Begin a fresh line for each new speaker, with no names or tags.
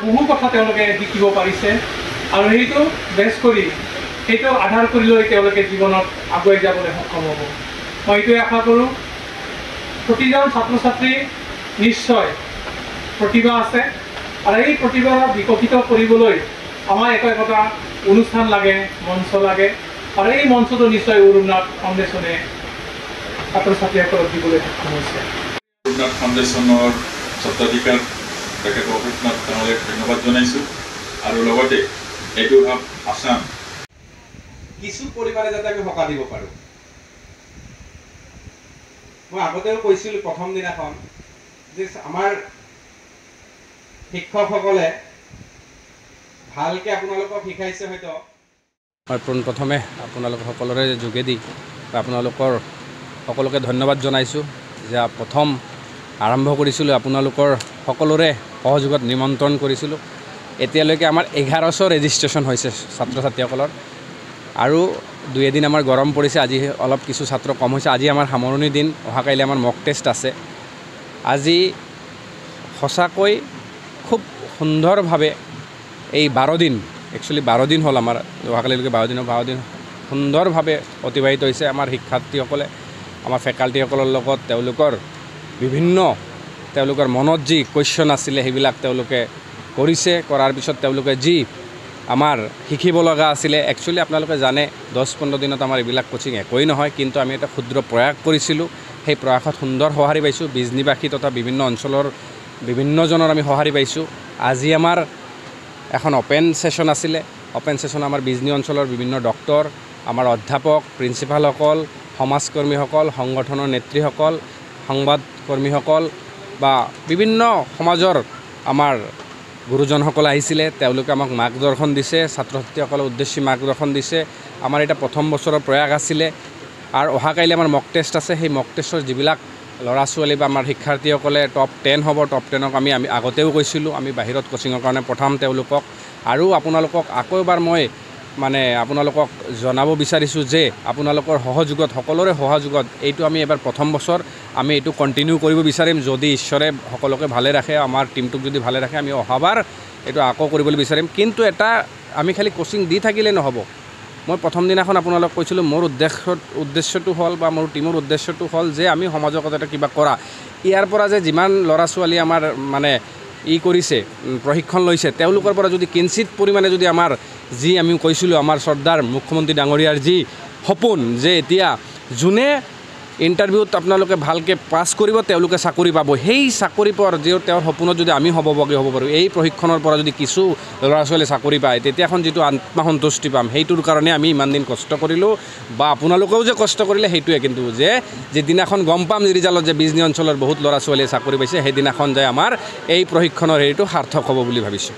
বহু কথা তেওঁলোকে শিকিব পাৰিছে আৰু সেইটো বেছ কৰি সেইটো আধাৰ কৰি লৈ তেওঁলোকে জীৱনত আগুৱাই যাবলৈ সক্ষম হ'ব। মই এইটোৱে আশা কৰোঁ প্ৰতিজন ছাত্ৰ ছাত্ৰী নিশ্চয় প্ৰতিভা আছে আৰু এই প্ৰতিভা বিকশিত কৰিবলৈ আমাৰ একতা অনুষ্ঠান লাগে, মঞ্চ লাগে আৰু এই মঞ্চটো নিশ্চয় অৰুণনাথ ফাউণ্ডেশ্যনে ছাত্ৰ ছাত্ৰীসকলক দিবলৈ সক্ষম হৈছে।
অৰুণনাথ ফাউণ্ডেশ্যনৰ স্বত্বাধিকাৰ তেখেতক অশেষ ধন্যবাদ জনাইছোঁ আৰু লগতে এইটো ভাৱ আছাম
কিছু পৰিমাণে যাতে আমি সকাহ দিব পাৰোঁ। মই আগতেও কৈছিলোঁ প্ৰথম দিনাখন যে আমাৰ শিক্ষকসকলে ভালকৈ আপোনালোকক শিকাইছে হয়তো।
মই পোনপ্ৰথমে আপোনালোক সকলোৰে যোগেদি আপোনালোকৰ সকলোকে ধন্যবাদ জনাইছোঁ যে প্ৰথম আৰম্ভ কৰিছিলোঁ আপোনালোকৰ সকলোৰে সহযোগত নিমন্ত্ৰণ কৰিছিলোঁ। এতিয়ালৈকে আমাৰ 1100 ৰেজিষ্ট্ৰেশ্যন হৈছে ছাত্ৰ ছাত্ৰীসকলৰ আৰু 2 এদিন আমাৰ গৰম পৰিছে, আজি অলপ কিছু ছাত্ৰ কম হৈছে। আজি আমাৰ সামৰণি দিন, অহাকাইলৈ আমাৰ মক টেষ্ট আছে। আজি সঁচাকৈ খুব সুন্দৰভাৱে এই 12 দিন একচুৱেলি 12 দিন হ'ল আমাৰ, অহাকালিলৈকে 12 দিন সুন্দৰভাৱে অতিবাহিত হৈছে। আমাৰ শিক্ষাৰ্থীসকলে আমাৰ ফেকাল্টিসকলৰ লগত তেওঁলোকৰ মনত যি কুৱেশ্যন আছিলে সেইবিলাক তেওঁলোকে কৰিছে। কৰাৰ পিছত তেওঁলোকে যি আমাৰ শিকিব লগা আছিলে, একচুৱেলি আপোনালোকে জানে 10-15 দিনত আমাৰ এইবিলাক কোচিং একোৱেই নহয়, কিন্তু আমি এটা ক্ষুদ্ৰ প্ৰয়াস কৰিছিলোঁ। সেই প্ৰয়াসত সুন্দৰ সঁহাৰি পাইছোঁ। বিজনীবাসী তথা বিভিন্ন অঞ্চলৰ বিভিন্নজনৰ আমি সঁহাৰি পাইছোঁ। আজি আমাৰ এখন অপেন ছেশ্যন আছিলে। অপেন ছেশ্যন আমাৰ বিজনী অঞ্চলৰ বিভিন্ন ডক্টৰ, আমাৰ অধ্যাপক, প্ৰিন্সিপালসকল, সমাজকৰ্মীসকল, সংগঠনৰ নেতৃসকল, সংবাদকৰ্মীসকল বা বিভিন্ন সমাজৰ আমাৰ গুৰুজনসকল আহিছিলে। তেওঁলোকে আমাক মাৰ্গদৰ্শন দিছে, ছাত্ৰ ছাত্ৰীসকলৰ উদ্দেশ্যে মাৰ্গদৰ্শন দিছে। আমাৰ এটা প্ৰথম বছৰৰ প্ৰয়াস আছিলে আৰু অহাকাইলৈ আমাৰ মক টেষ্ট আছে। সেই মক টেষ্টৰ যিবিলাক ল'ৰা ছোৱালী বা আমাৰ শিক্ষাৰ্থীসকলে টপ 10 হ'ব, টপ 10ক আমি আগতেও কৈছিলোঁ আমি বাহিৰত কোচিঙৰ কাৰণে পঠাম তেওঁলোকক। আৰু আপোনালোকক আকৌ এবাৰ মই আপোনালোকক জনাব বিচাৰিছোঁ যে আপোনালোকৰ সহযোগত, সকলোৰে সহযোগত এইটো আমি এবাৰ প্ৰথম বছৰ আমি এইটো কণ্টিনিউ কৰিব বিচাৰিম। যদি ঈশ্বৰে সকলোকে ভালে ৰাখে, আমাৰ টিমটোক যদি ভালে ৰাখে, আমি অহাবাৰ এইটো আকৌ কৰিবলৈ বিচাৰিম। কিন্তু এটা আমি খালি কোচিং দি থাকিলে নহ'ব। মই প্ৰথম দিনাখন আপোনালোকক কৈছিলোঁ মোৰ উদ্দেশ্যটো হ'ল বা মোৰ টিমৰ উদ্দেশ্যটো হ'ল যে আমি সমাজক এটা কিবা কৰা। ইয়াৰ পৰা যে যিমান ল'ৰা ছোৱালী আমাৰ কৰিছে, প্ৰশিক্ষণ লৈছে, তেওঁলোকৰ পৰা যদি কিঞ্চিত পৰিমাণে যদি আমাৰ যি আমি কৈছিলোঁ আমাৰ শ্ৰদ্ধাৰ মুখ্যমন্ত্ৰী ডাঙৰীয়াৰ যি সপোন যে এতিয়া যোনে ইণ্টাৰভিউত আপোনালোকে ভালকৈ পাছ কৰিব তেওঁলোকে চাকৰি পাব, সেই চাকৰি পোৱাৰ যি তেওঁৰ সপোনত যদি আমি হ'ব পাৰোঁ, এই প্ৰশিক্ষণৰ পৰা যদি কিছু ল'ৰা ছোৱালী চাকৰি পায়, তেতিয়াখন যিটো আত্মসন্তুষ্টি পাম, সেইটোৰ কাৰণে আমি ইমান দিন কষ্ট কৰিলোঁ বা আপোনালোকেও যে কষ্ট কৰিলে সেইটোৱে। কিন্তু যে যিদিনাখন গম পাম ৰিজাল্টত যে বিজনী অঞ্চলৰ বহুত ল'ৰা ছোৱালীয়ে চাকৰি পাইছে, সেইদিনাখন যে আমাৰ এই প্ৰশিক্ষণৰ হেৰিটো সাৰ্থক হ'ব বুলি ভাবিছোঁ।